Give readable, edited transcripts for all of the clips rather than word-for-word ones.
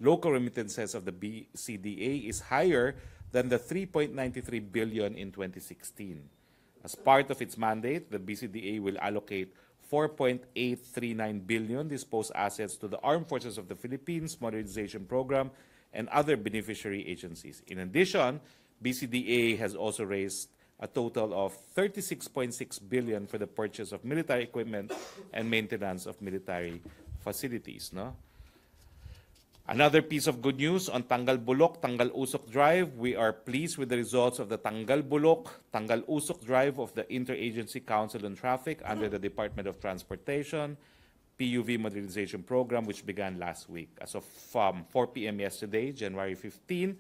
local remittances of the BCDA is higher than the 3.93 billion in 2016. As part of its mandate, the BCDA will allocate 4.839 billion disposed assets to the Armed Forces of the Philippines Modernization Program and other beneficiary agencies. In addition, BCDA has also raised a total of 36.6 billion for the purchase of military equipment and maintenance of military facilities. No? Another piece of good news on Tanggal Bulok, Tanggal Usok Drive. We are pleased with the results of the Tanggal Bulok, Tanggal Usok Drive of the Interagency Council on Traffic under the Department of Transportation PUV Modernization Program, which began last week. As of 4 p.m. yesterday, January 15,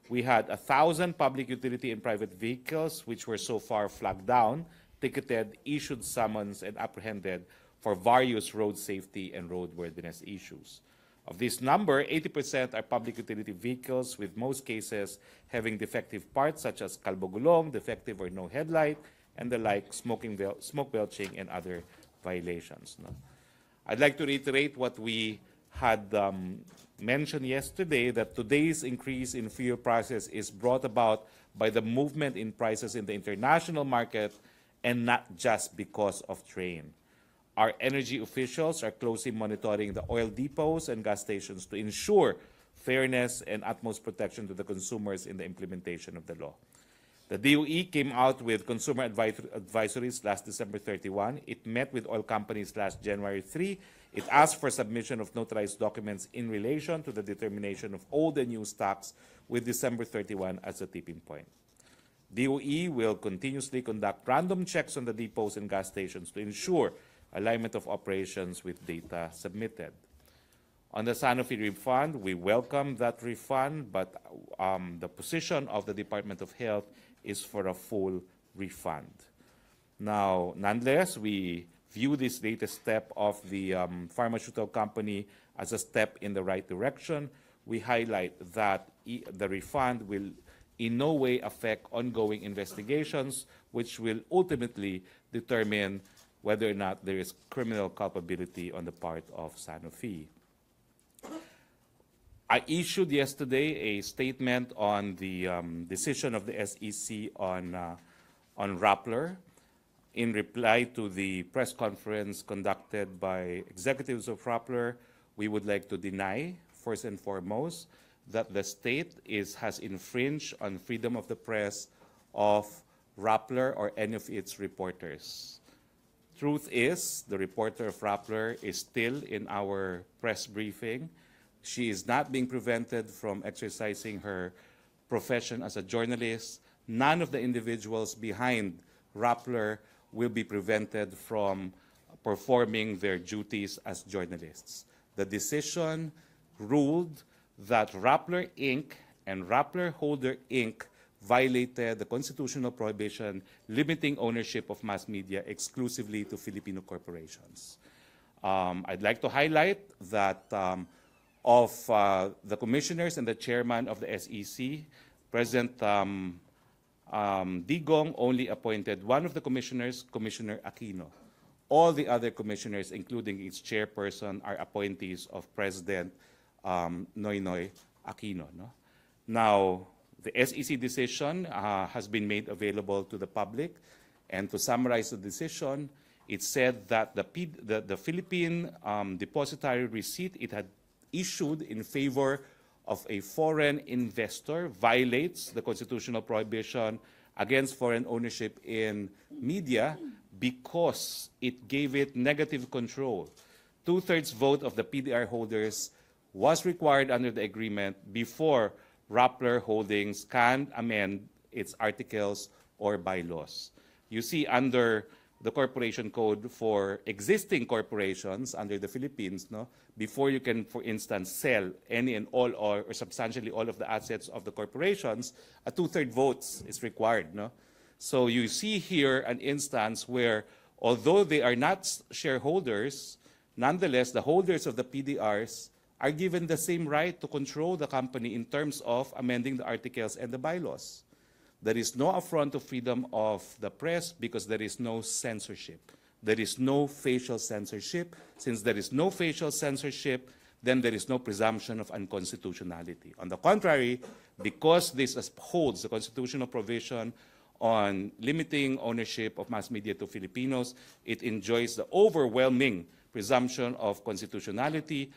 we had 1,000 public utility and private vehicles which were so far flagged down, ticketed, issued summons, and apprehended for various road safety and roadworthiness issues. Of this number, 80% are public utility vehicles, with most cases having defective parts such as kalbogulong, defective or no headlight, and the like, smoke belching, and other violations. No? I'd like to reiterate what we had mentioned yesterday, that today's increase in fuel prices is brought about by the movement in prices in the international market and not just because of trade. Our energy officials are closely monitoring the oil depots and gas stations to ensure fairness and utmost protection to the consumers in the implementation of the law. The DOE came out with consumer advisories last December 31. It met with oil companies last January 3. It asked for submission of notarized documents in relation to the determination of old and new stocks, with December 31 as a tipping point. DOE will continuously conduct random checks on the depots and gas stations to ensure alignment of operations with data submitted. On the Sanofi refund, we welcome that refund, but the position of the Department of Health is for a full refund. Now, nonetheless, we view this latest step of the pharmaceutical company as a step in the right direction. We highlight that the refund will in no way affect ongoing investigations, which will ultimately determine whether or not there is criminal culpability on the part of Sanofi. I issued yesterday a statement on the decision of the SEC on Rappler. In reply to the press conference conducted by executives of Rappler, we would like to deny, first and foremost, that the state has infringed on freedom of the press of Rappler or any of its reporters. Truth is, the reporter of Rappler is still in our press briefing. She is not being prevented from exercising her profession as a journalist. None of the individuals behind Rappler will be prevented from performing their duties as journalists. The decision ruled that Rappler Inc. and Rappler Holder Inc. violated the constitutional prohibition limiting ownership of mass media exclusively to Filipino corporations. I'd like to highlight that of the commissioners and the chairman of the SEC, President Digong only appointed one of the commissioners, Commissioner Aquino. All the other commissioners, including its chairperson, are appointees of President Noynoy Aquino. No? Now, the SEC decision has been made available to the public, and to summarize the decision, it said that the Philippine depositary receipt it had issued in favor of a foreign investor violates the constitutional prohibition against foreign ownership in media because it gave it negative control. 2/3 vote of the PDR holders was required under the agreement before Rappler Holdings can amend its articles or bylaws. You see, under the corporation code for existing corporations under the Philippines, no, before you can, for instance, sell any and all or substantially all of the assets of the corporations, a 2/3 votes is required. No? So you see here an instance where, although they are not shareholders, nonetheless, the holders of the PDRs are given the same right to control the company in terms of amending the articles and the bylaws. There is no affront to freedom of the press because there is no censorship. There is no facial censorship. Since there is no facial censorship, then there is no presumption of unconstitutionality. On the contrary, because this upholds the constitutional provision on limiting ownership of mass media to Filipinos, it enjoys the overwhelming presumption of constitutionality,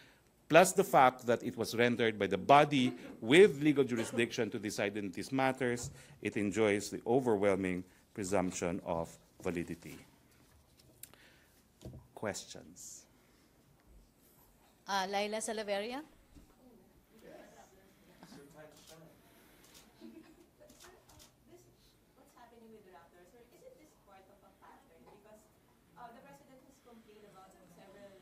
plus the fact that it was rendered by the body with legal jurisdiction to decide in these matters. It enjoys the overwhelming presumption of validity. Questions? Laila Salaveria. What's happening with Raptors? Or isn't this part of a pattern? Because the president has complained about several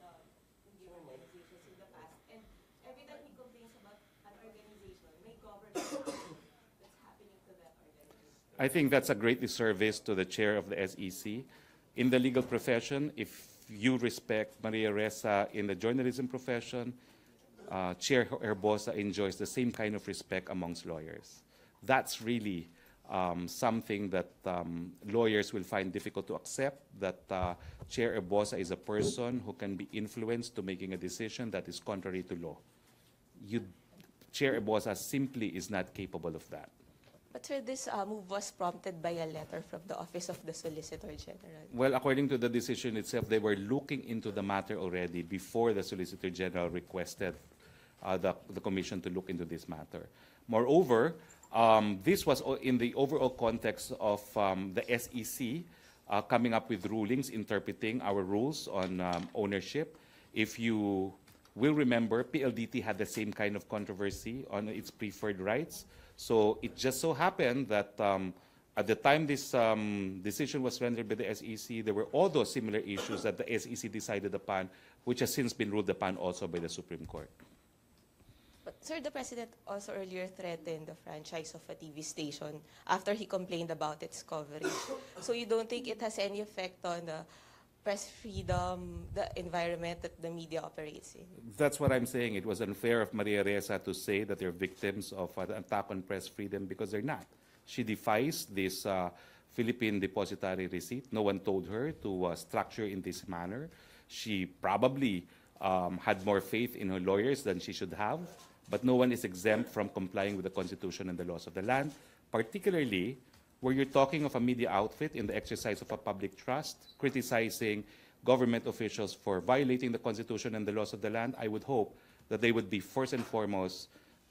media organizations in the past, and every time he complains about an organization, may government action that's happening to that organization. I think that's a great disservice to the chair of the SEC. In the legal profession, if you respect Maria Ressa in the journalism profession, Chair Herbosa enjoys the same kind of respect amongst lawyers. That's really something that lawyers will find difficult to accept, that Chair Herbosa is a person who can be influenced to making a decision that is contrary to law. Chair Herbosa simply is not capable of that. But sir, this move was prompted by a letter from the Office of the Solicitor General. Well, according to the decision itself, they were looking into the matter already before the Solicitor General requested the Commission to look into this matter. Moreover, this was in the overall context of the SEC coming up with rulings interpreting our rules on ownership. If you will remember, PLDT had the same kind of controversy on its preferred rights. So it just so happened that at the time this decision was rendered by the SEC, there were all those similar issues that the SEC decided upon, which has since been ruled upon also by the Supreme Court. But sir, the President also earlier threatened the franchise of a TV station after he complained about its coverage. So you don't think it has any effect on the press freedom, the environment that the media operates in? That's what I'm saying. It was unfair of Maria Ressa to say that they're victims of an attack on press freedom, because they're not. She defies this Philippine depositary receipt. No one told her to structure in this manner. She probably had more faith in her lawyers than she should have, but no one is exempt from complying with the Constitution and the laws of the land, particularly where you're talking of a media outfit in the exercise of a public trust, criticizing government officials for violating the Constitution and the laws of the land. I would hope that they would be first and foremost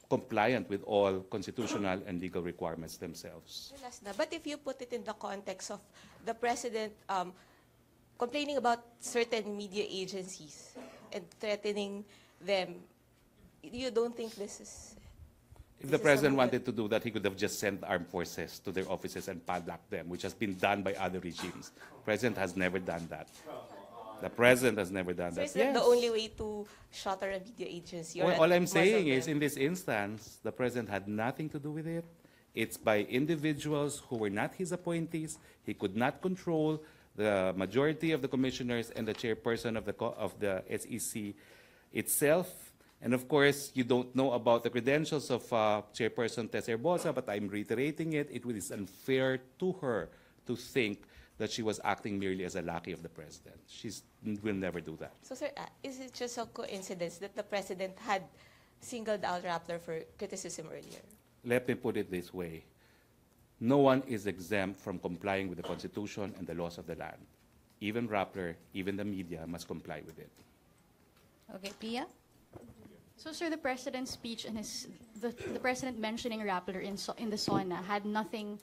compliant with all constitutional and legal requirements themselves. But if you put it in the context of the President complaining about certain media agencies and threatening them, you don't think this is... If the President wanted to do that, he could have just sent armed forces to their offices and padlocked them, which has been done by other regimes. The President has never done that. The President has never done that. So is that the only way to shutter a media agency? Or Well, all I'm saying is, in this instance, the President had nothing to do with it. It's by individuals who were not his appointees. He could not control the majority of the commissioners and the chairperson of the SEC itself. And of course, you don't know about the credentials of Chairperson Tess Herbosa, but I'm reiterating it. It is unfair to her to think that she was acting merely as a lackey of the President. She will never do that. So sir, is it just a coincidence that the President had singled out Rappler for criticism earlier? Let me put it this way. No one is exempt from complying with the Constitution and the laws of the land. Even Rappler, even the media must comply with it. Okay, Pia? So, sir, the President's speech and the President mentioning Rappler in the SONA had nothing,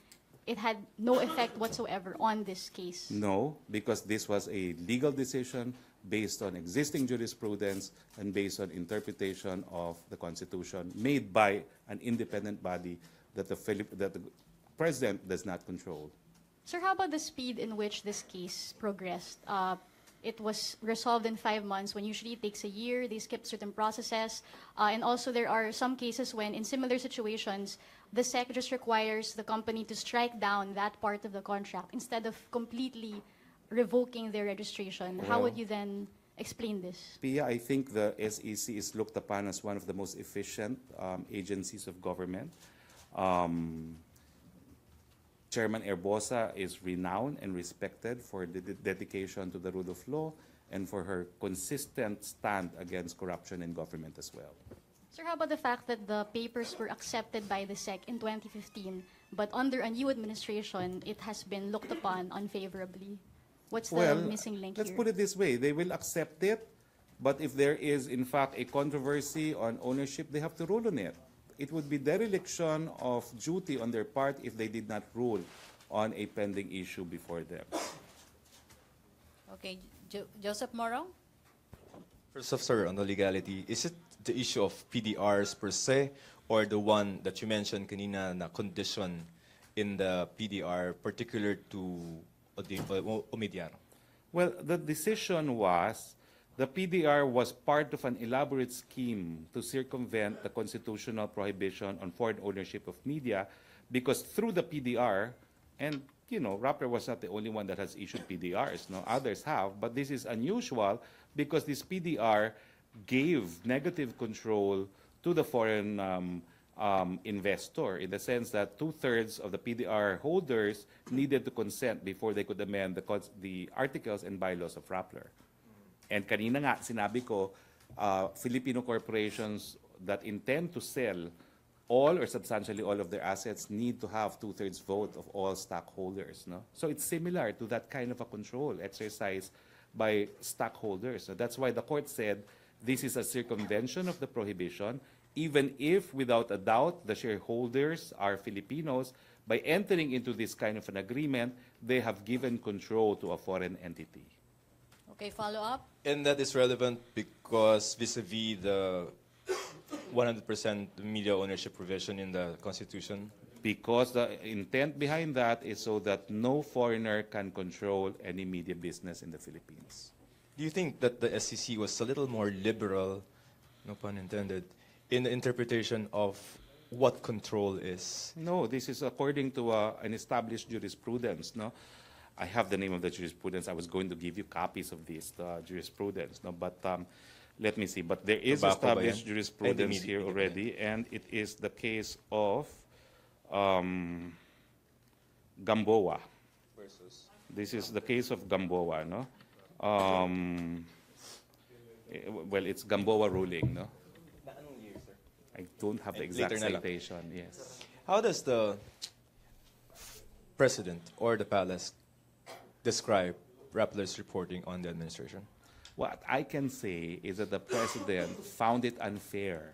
it had no effect whatsoever on this case. No, because this was a legal decision based on existing jurisprudence and based on interpretation of the Constitution made by an independent body that the President does not control. Sir, how about the speed in which this case progressed? It was resolved in 5 months when usually it takes a year. They skipped certain processes. And also there are some cases when in similar situations, the SEC just requires the company to strike down that part of the contract instead of completely revoking their registration. How would you then explain this? Pia, I think the SEC is looked upon as one of the most efficient agencies of government. Chairman Herbosa is renowned and respected for the dedication to the rule of law, and for her consistent stand against corruption in government as well. Sir, how about the fact that the papers were accepted by the SEC in 2015, but under a new administration, it has been looked upon unfavorably? What's the missing link let's here? put it this way. They will accept it, but if there is, in fact, a controversy on ownership, they have to rule on it. It would be dereliction of duty on their part if they did not rule on a pending issue before them. Okay, Joseph Morong? First off, sir, on the legality, is it the issue of PDRs per se or the one that you mentioned kanina na condition in the PDR particular to Omidyano? Well, the decision was the PDR was part of an elaborate scheme to circumvent the constitutional prohibition on foreign ownership of media because through the PDR, and you know, Rappler was not the only one that has issued PDRs, no, others have, but this is unusual because this PDR gave negative control to the foreign investor in the sense that 2/3 of the PDR holders needed to consent before they could amend the articles and bylaws of Rappler. And kanina nga, sinabi ko, Filipino corporations that intend to sell all or substantially all of their assets need to have 2/3 vote of all stockholders. No? So it's similar to that kind of a control exercised by stockholders. So that's why the court said this is a circumvention of the prohibition, even if, without a doubt, the shareholders are Filipinos. By entering into this kind of an agreement, they have given control to a foreign entity. Okay, follow up? And that is relevant because vis-a-vis the 100% media ownership provision in the Constitution. Because the intent behind that is so that no foreigner can control any media business in the Philippines. Do you think that the SEC was a little more liberal, no pun intended, in the interpretation of what control is? No, this is according to an established jurisprudence. No, I have the name of the jurisprudence. I was going to give you copies of this jurisprudence. No, but let me see. But there is Tobacco ba established yan? jurisprudence And the here media. already, and it is the case of Gamboa. This is the case of Gamboa. No. Well, it's Gamboa ruling. No. I don't have the exact Later na lang. citation. Yes. How does the president or the palace describe Rappler's reporting on the administration? What I can say is that the president found it unfair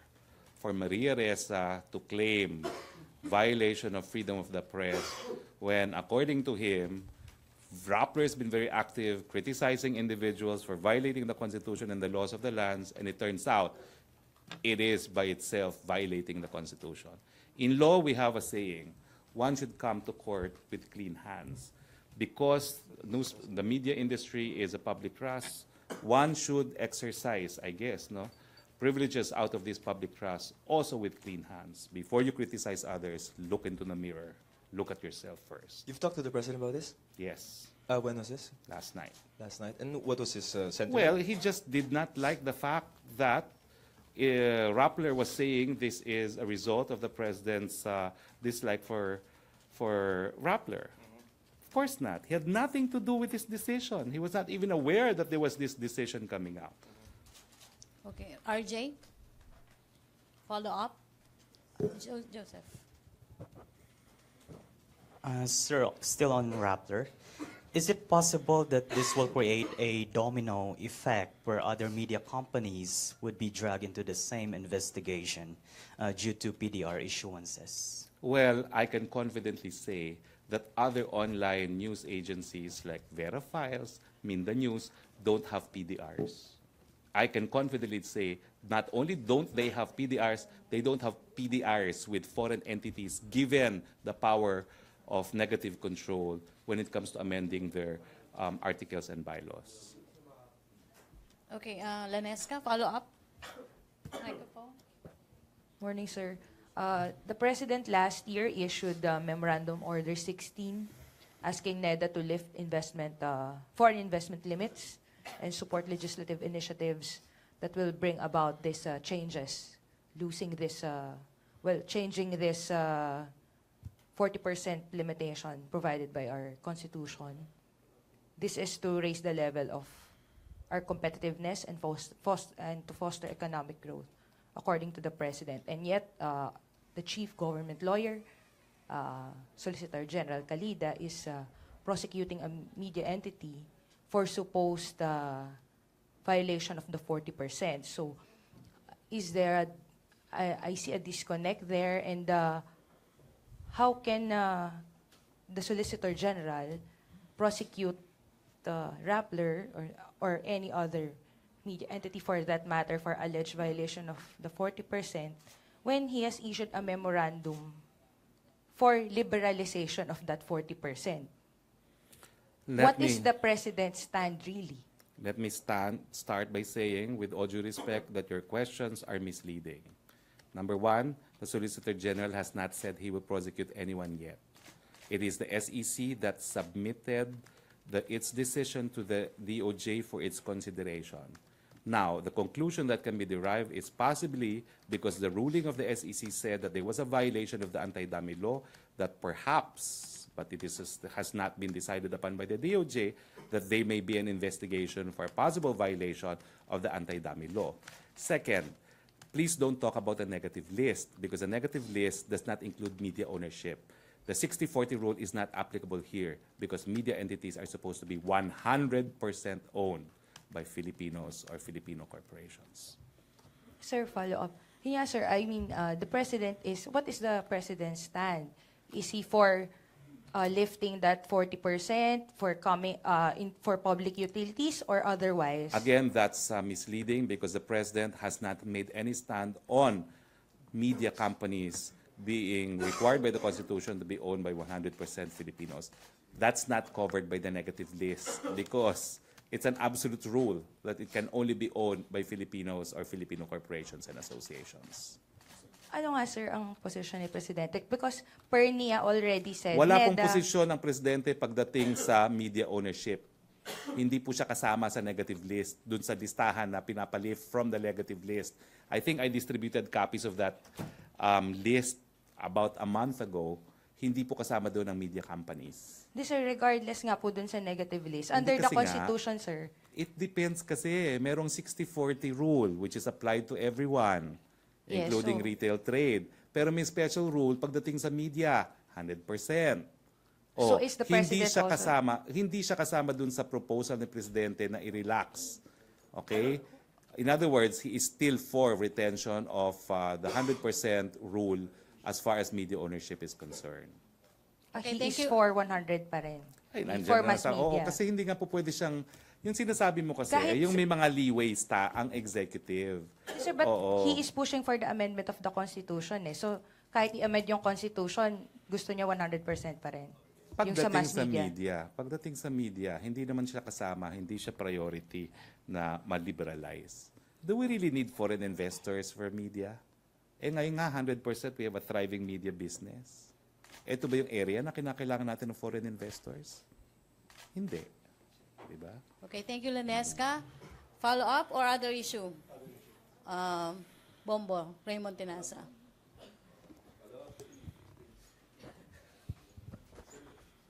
for Maria Ressa to claim violation of freedom of the press when, according to him, Rappler has been very active criticizing individuals for violating the Constitution and the laws of the lands, and it turns out it is by itself violating the Constitution. In law, we have a saying, one should come to court with clean hands. Because the media industry is a public trust, one should exercise, I guess, no, privileges out of this public trust also with clean hands. Before you criticize others, look into the mirror. Look at yourself first. You've talked to the president about this? Yes, When was this? last night. Last night. And what was his sentiment? Well, he just did not like the fact that Rappler was saying this is a result of the president's dislike for Rappler. Of course not. He had nothing to do with this decision. He was not even aware that there was this decision coming out. Okay, RJ? Follow up? Joseph? Sir, still on Rappler, is it possible that this will create a domino effect where other media companies would be dragged into the same investigation due to PDR issuances? Well, I can confidently say that other online news agencies like Vera Files, Minda News, don't have PDRs. I can confidently say not only don't they have PDRs, they don't have PDRs with foreign entities given the power of negative control when it comes to amending their articles and bylaws. Okay, Lanesca, follow up? Microphone? Morning, sir. The President last year issued Memorandum Order 16 asking NEDA to lift foreign investment limits and support legislative initiatives that will bring about these changes, changing this 40% limitation provided by our Constitution. This is to raise the level of our competitiveness and to foster economic growth, according to the President. And yet, the chief government lawyer, Solicitor General Calida, is prosecuting a media entity for supposed violation of the 40%. So, is there I see a disconnect there, and how can the Solicitor General prosecute the Rappler or any other media entity for that matter for alleged violation of the 40% when he has issued a memorandum for liberalization of that 40%? What is the President's stand really? Let me start by saying, with all due respect, that your questions are misleading. Number one, the Solicitor General has not said he will prosecute anyone yet. It is the SEC that submitted its decision to the DOJ for its consideration. Now, the conclusion that can be derived is possibly because the ruling of the SEC said that there was a violation of the anti-dummy law, that perhaps, but has not been decided upon by the DOJ, that there may be an investigation for a possible violation of the anti-dummy law. Second, please don't talk about a negative list, because a negative list does not include media ownership. The 60-40 rule is not applicable here because media entities are supposed to be 100% owned by Filipinos or Filipino corporations. Sir, follow up. Yeah, sir, I mean, what is the President's stand? Is he for lifting that 40% for public utilities or otherwise? Again, that's misleading because the President has not made any stand on media companies being required by the Constitution to be owned by 100% Filipinos. That's not covered by the negative list because it's an absolute rule that it can only be owned by Filipinos or Filipino corporations and associations. Ano nga, sir, ang posisyon ni Presidente? Because Pernia already said... Wala pong posisyon ng Presidente pagdating sa media ownership. Hindi po siya kasama sa negative list, dun sa listahan na pinapalift from the negative list. I think I distributed copies of that list about a month ago. Hindi po kasama doon ng media companies. Sir, regardless nga po dun sa negative list. Under the Constitution, sir. It depends kasi. Merong 60-40 rule which is applied to everyone, including retail trade. Pero may special rule pagdating sa media, 100%. So is the President hindi siya kasama dun sa proposal ng Presidente na i-relax. Okay? In other words, he is still for retention of the 100% rule as far as media ownership is concerned. Okay, He thank is you. for 100 pa rin. Ay, nandiyan For na mass Oo, media. kasi hindi nga po pwede siyang, yung sinasabi mo kasi, Kahit yung may mga leeways ang executive. Sir, but Oo. he is pushing for the amendment of the Constitution. So, kahit i-amend yung Constitution, gusto niya 100% pa rin. Yung sa mass media. Pagdating sa media, hindi naman siya kasama, hindi siya priority na ma-liberalize. Do we really need foreign investors for media? Ngayon nga, 100% we have a thriving media business. Ito ba yung area na kinakailangan natin ng foreign investors? Hindi. Diba? Okay, thank you, Lanesca. Follow up or other issue? Bombo, Raymond Tinasa.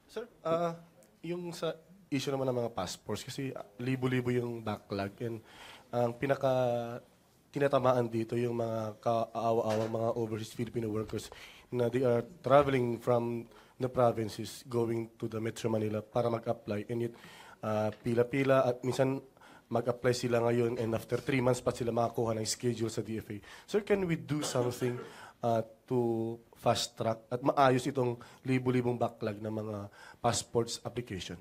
Sir, yung sa issue naman ng mga passports, kasi libo-libo yung backlog and ang tinatamaan dito yung mga kaawa-awang mga overseas Filipino workers na they are traveling from the provinces going to the Metro Manila para mag-apply. And yet, pila-pila at minsan mag-apply sila ngayon and after 3 months pa sila makakuha ng schedule sa DFA. Sir, can we do something to fast-track at maayos itong libo-libong backlog ng mga passports application?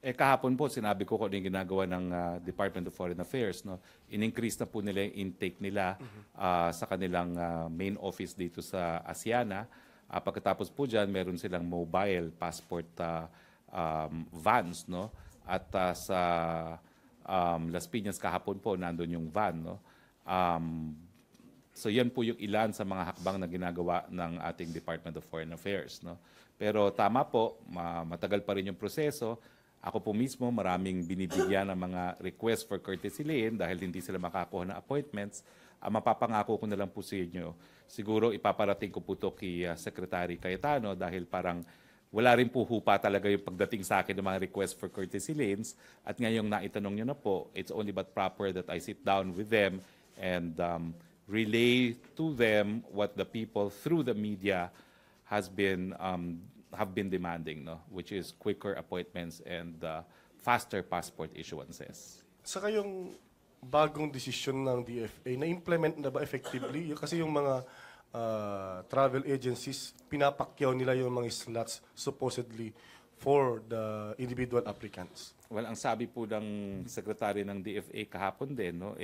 Kahapon po, sinabi ko kung ano yung ginagawa ng Department of Foreign Affairs. No? In-increase na po nila yung intake nila sa kanilang main office dito sa Asiana. Pagkatapos po dyan, meron silang mobile passport vans. No? At sa Las Piñas kahapon po, nandun yung van. No? So yan po yung ilan sa mga hakbang na ginagawa ng ating Department of Foreign Affairs. No? Pero tama po, matagal pa rin yung proseso. Ako po mismo, maraming binibigyan ng mga request for courtesy lien dahil hindi sila makakuha ng appointments. Mapapangako ko na lang po sa inyo. Siguro ipaparating ko po ito kay Secretary Cayetano dahil parang wala rin po hupa talaga yung pagdating sa akin ng mga request for courtesy lanes. At ngayong naitanong nyo na po, it's only but proper that I sit down with them and relay to them what the people through the media have been demanding, no? Which is quicker appointments and faster passport issuances. Saka yung bagong desisyon ng DFA, na-implement na ba effectively? Kasi yung mga travel agencies, pinapakyaw nila yung mga slots supposedly for the individual applicants. Well, ang sabi po ng sekretary ng DFA kahapon din, no,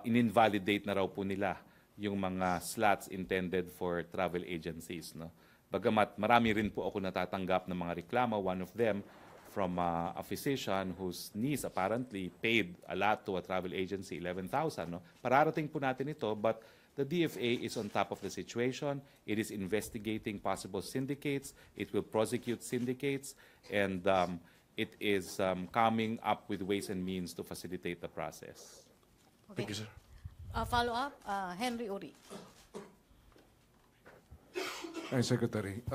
in-invalidate na raw po nila yung mga slots intended for travel agencies. No? Bagamat marami rin po ako natatanggap ng mga reklamo, one of them from a physician whose niece apparently paid a lot to a travel agency, 11,000. No? Pararating po natin ito, but the DFA is on top of the situation. It is investigating possible syndicates. It will prosecute syndicates. And it is coming up with ways and means to facilitate the process. Thank you, sir. Follow up, Henry Uri. Ay, Secretary.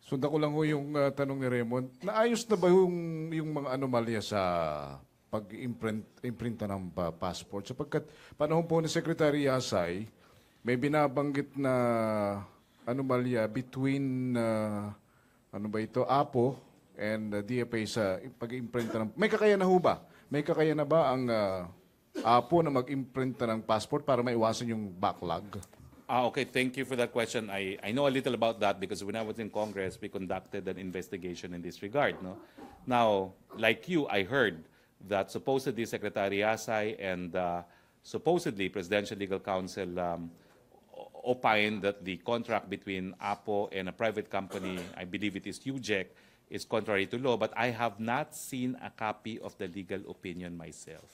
Sundan ko lang ho yung tanong ni Raymond. Naayos na ba yung mga anomalya sa pag-imprinta ng passport? Sapagkat panahon po ni Secretary Yasay, may binabanggit na anomalya between APO and DFA sa pag-imprinta ng... May kakaya na ho ba? May kakaya na ba ang APO na mag-imprinta ng passport para maiwasan yung backlog? Okay, thank you for that question. I know a little about that because when I was in Congress, we conducted an investigation in this regard. No? Now, like you, I heard that supposedly Secretary Yasay and supposedly Presidential Legal Counsel opined that the contract between APO and a private company, I believe it is UJEC, is contrary to law, but I have not seen a copy of the legal opinion myself.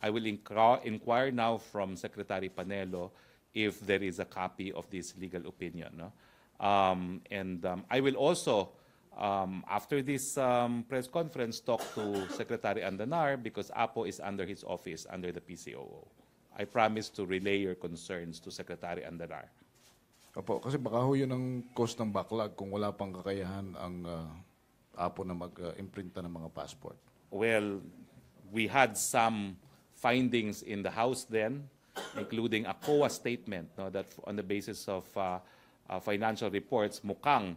I will inquire now from Secretary Panelo if there is a copy of this legal opinion. No? I will also, after this press conference, talk to Secretary Andanar because APO is under his office, under the PCOO. I promise to relay your concerns to Secretary Andanar. Opo, kasi baka ho yun ang cause ng backlog kung wala pang kakayahan ang APO na mag-imprinta ng mga passport. Well, we had some findings in the House then, including a COA statement, no, that on the basis of financial reports, mukhang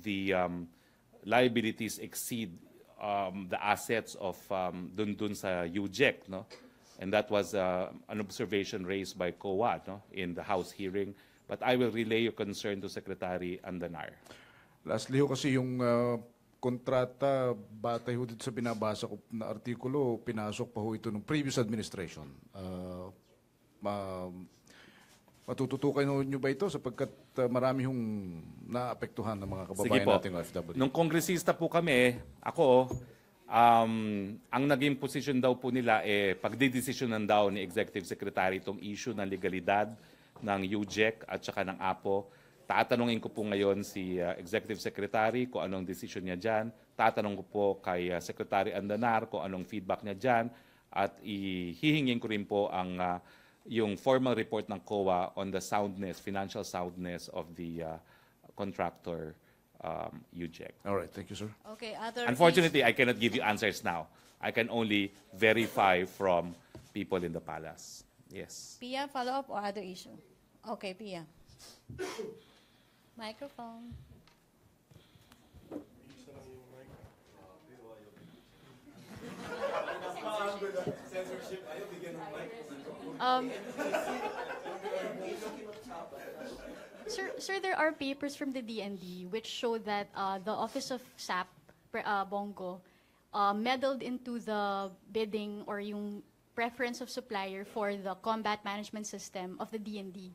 the liabilities exceed the assets of dun sa UJEC, no? And that was an observation raised by COA, no, in the House hearing. But I will relay your concern to Secretary Andanar. Lastly ho kasi yung kontrata, batay ho dito sa binabasa ko na artikulo, pinasok pa ho ito ng previous administration. Matututukan nyo ba ito sapagkat marami hong naapektuhan ng mga kababayan nating OFW? Nung kongresista po kami, ako, ang naging position daw po nila pagdidesisyonan daw ni Executive Secretary itong issue ng legalidad ng UJEC at saka ng APO. Tatanungin ko po ngayon si Executive Secretary kung anong decision niya dyan. Tatanong ko po kay Secretary Andanar kung anong feedback niya dyan. At hihingin ko rin po ang yung formal report ng COA on the soundness, financial soundness of the contractor UJEC. All right, thank you, sir. Okay, other Unfortunately, I cannot give you answers now. I can only verify from people in the palace. Yes. Pia, follow up or other issue? Okay, Pia. Microphone. Sir, there are papers from the DND which show that the Office of SAP, Bongo, meddled into the bidding or yung preference of supplier for the combat management system of the DND.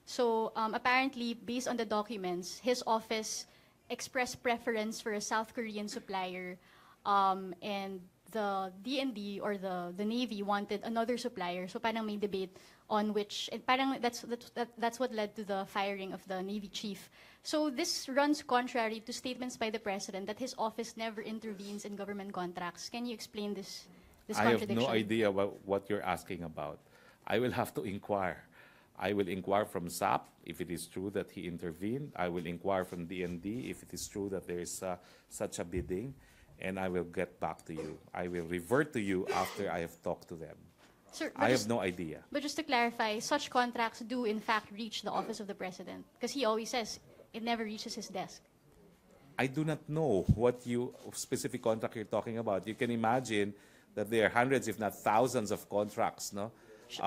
So apparently, based on the documents, his office expressed preference for a South Korean supplier, and the DND or the Navy wanted another supplier. So parang may debate on which, and parang that's what led to the firing of the Navy chief. So this runs contrary to statements by the President that his office never intervenes in government contracts. Can you explain this I have contradiction? no idea what you're asking about. I will have to inquire. I will inquire from SAP if it is true that he intervened. I will inquire from DND if it is true that there is such a bidding, and I will get back to you. I will revert to you after I have talked to them. Sir, I have no idea. But just to clarify, such contracts do in fact reach the office of the president, because he always says it never reaches his desk. I do not know what specific contract you're talking about. You can imagine that there are hundreds, if not thousands, of contracts, no? Sir,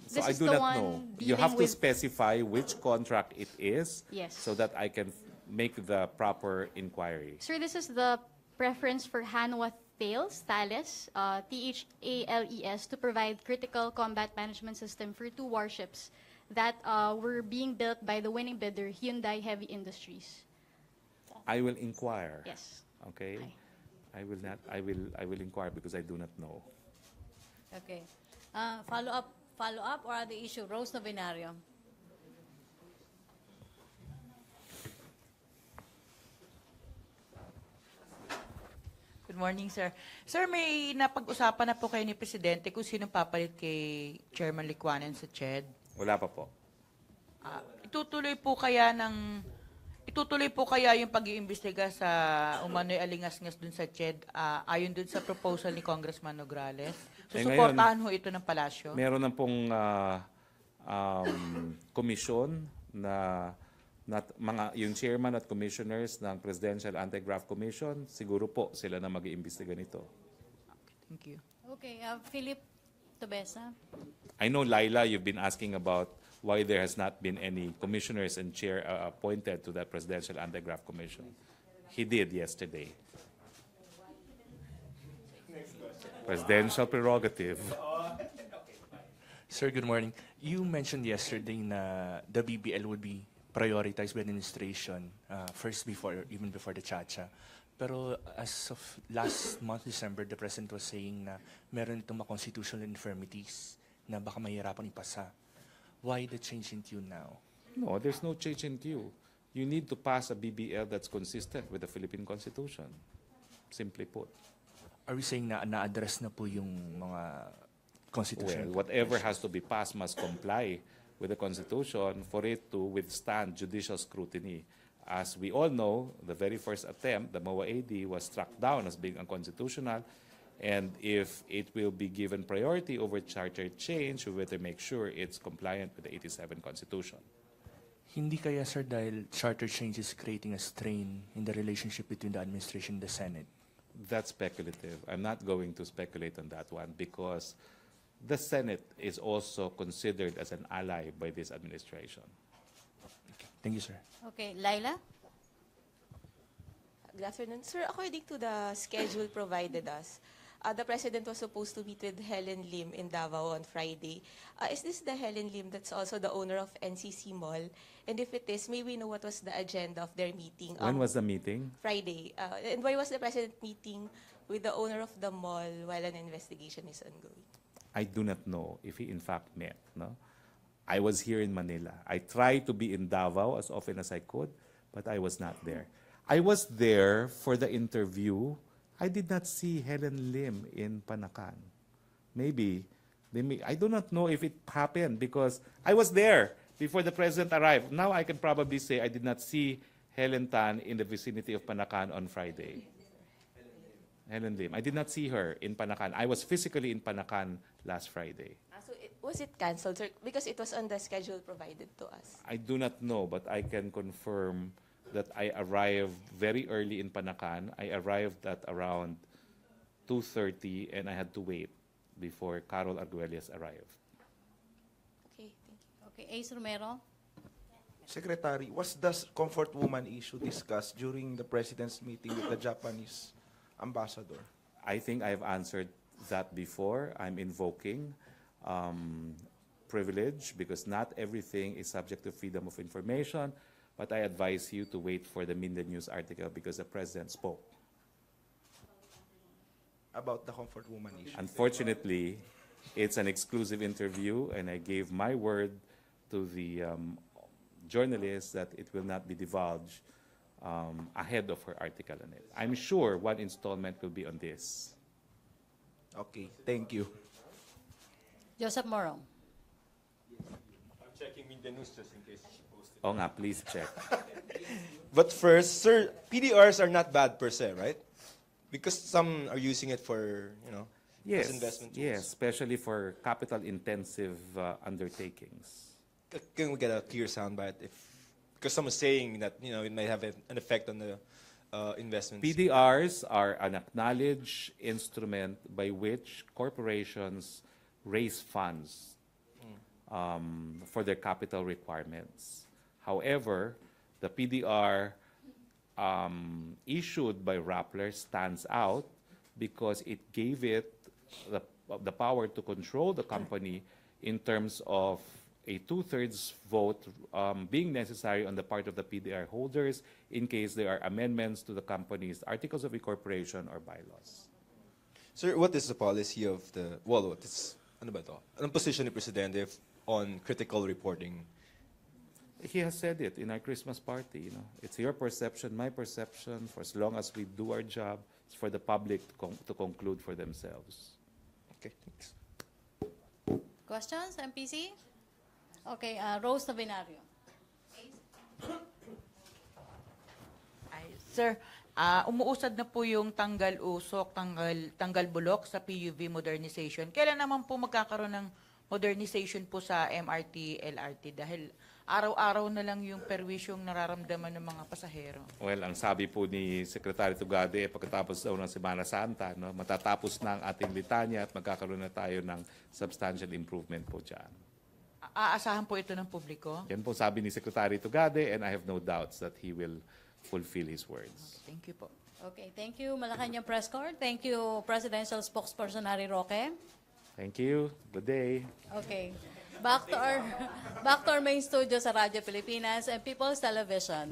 So this I is do the not one know. You dealing have to with- specify which contract it is, Yes. so that I can make the proper inquiry. Sir, this is the preference for Hanwha Thales, THALES, to provide critical combat management system for 2 warships that were being built by the winning bidder, Hyundai Heavy Industries. I will inquire. Yes. Okay. Aye. I will not. I will inquire because I do not know. Okay. Follow-up or other issue? Rose Novenario. Good morning, sir. Sir, may napag-usapan na po kayo ni Presidente kung sino papalit kay Chairman Licuanen sa CHED. Wala pa po. Itutuloy po kaya yung pag-iimbestiga sa umano'y alingas-ngas dun sa CHED ayon dun sa proposal ni Congressman Nograles? Susuportahan ho ito ng palasyo? Meron na pong komisyon na yung chairman at commissioners ng Presidential Anti-Graft Commission, siguro po sila na mag-iimbestiga nito. Thank you. Okay. Philip Tobesa. I know, Laila, you've been asking about why there has not been any commissioners and chair appointed to that Presidential Anti-Graft Commission. He did yesterday. Presidential prerogative. Sir, good morning. You mentioned yesterday na the BBL would be prioritized by the administration even before the Chacha. Pero as of last month, December, the President was saying na meron itong mga constitutional infirmities na baka mahirapan ipasa. Why the change in tune now? No, there's no change in tune. You need to pass a BBL that's consistent with the Philippine Constitution. Simply put. Are we saying na na-address na po yung mga constitutional? Well, whatever has to be passed must comply with the Constitution for it to withstand judicial scrutiny. As we all know, the very first attempt, the MOA AD, was struck down as being unconstitutional. And if it will be given priority over charter change, we better make sure it's compliant with the 87 Constitution. Hindi kaya, sir, dahil charter change is creating a strain in the relationship between the administration and the Senate? That's speculative. I'm not going to speculate on that one because the Senate is also considered as an ally by this administration. Thank you, sir. Okay. Laila. Good afternoon. Sir, according to the schedule provided us, the President was supposed to meet with Helen Lim in Davao on Friday. Is this the Helen Lim that's also the owner of NCC Mall? And if it is, may we know what was the agenda of their meeting? When was the meeting? Friday. And why was the President meeting with the owner of the mall while an investigation is ongoing? I do not know if he in fact met. No, I was here in Manila. I tried to be in Davao as often as I could, but I was not there. I was there for the interview. I did not see Helen Lim in Panacan. Maybe, I do not know if it happened because I was there before the President arrived. Now I can probably say I did not see Helen Tan in the vicinity of Panacan on Friday. Helen Lim. I did not see her in Panacan. I was physically in Panacan last Friday. So was it canceled, sir? Because it was on the schedule provided to us. I do not know, but I can confirm that I arrived very early in Panacan. I arrived at around 2:30 and I had to wait before Carol Arguelles arrived. Okay, thank you. Okay. Ace Romero. Secretary, was the comfort woman issue discussed during the President's meeting with the Japanese ambassador? I think I have answered that before. I'm invoking privilege because not everything is subject to freedom of information, but I advise you to wait for the Minden News article because the President spoke. About the comfort woman issue? Unfortunately, it's an exclusive interview and I gave my word to the journalists that it will not be divulged ahead of her article on it. I'm sure one installment will be on this. Okay, thank you. Joseph Morong. checking Media News just in case she posted. Oh nga, please check. But first, sir, PDRs are not bad per se, right? Because some are using it for, Yes, as investment tools. yes, especially for capital-intensive undertakings. Can we get a clear soundbite? Because someone's saying that, it might have an effect on the investments. PDRs are an acknowledged instrument by which corporations raise funds for their capital requirements. However, the PDR issued by Rappler stands out because it gave it the power to control the company in terms of a 2/3 vote being necessary on the part of the PDR holders in case there are amendments to the company's articles of incorporation or bylaws. Sir, what is the policy of the, ano ba to? Anong position ni Presidente on critical reporting? He has said it in our Christmas party. It's your perception, my perception. For as long as we do our job, it's for the public to conclude for themselves. Okay, thanks. Questions, MPC? Okay, Rose Tabinario. Sir, umuusad na po yung tanggal usok, tanggal bulok sa PUV modernization. Kailan naman po magkakaroon ng modernization po sa MRT, LRT? Dahil araw-araw na lang yung perwisyong nararamdaman ng mga pasahero. Well, ang sabi po ni Secretary Tugade, pagkatapos daw ng Semana Santa, matatapos na ang ating litanya at magkakaroon na tayo ng substantial improvement po dyan. Aasahan po ito ng publiko? Yan po sabi ni Secretary Tugade, and I have no doubts that he will fulfill his words. Thank you po. Okay, thank you, Malacanang Press Corps. Thank you, Presidential Spokesperson Harry Roque. Thank you. Good day. Okay. Back to our main studio sa Radyo Pilipinas and People's Television.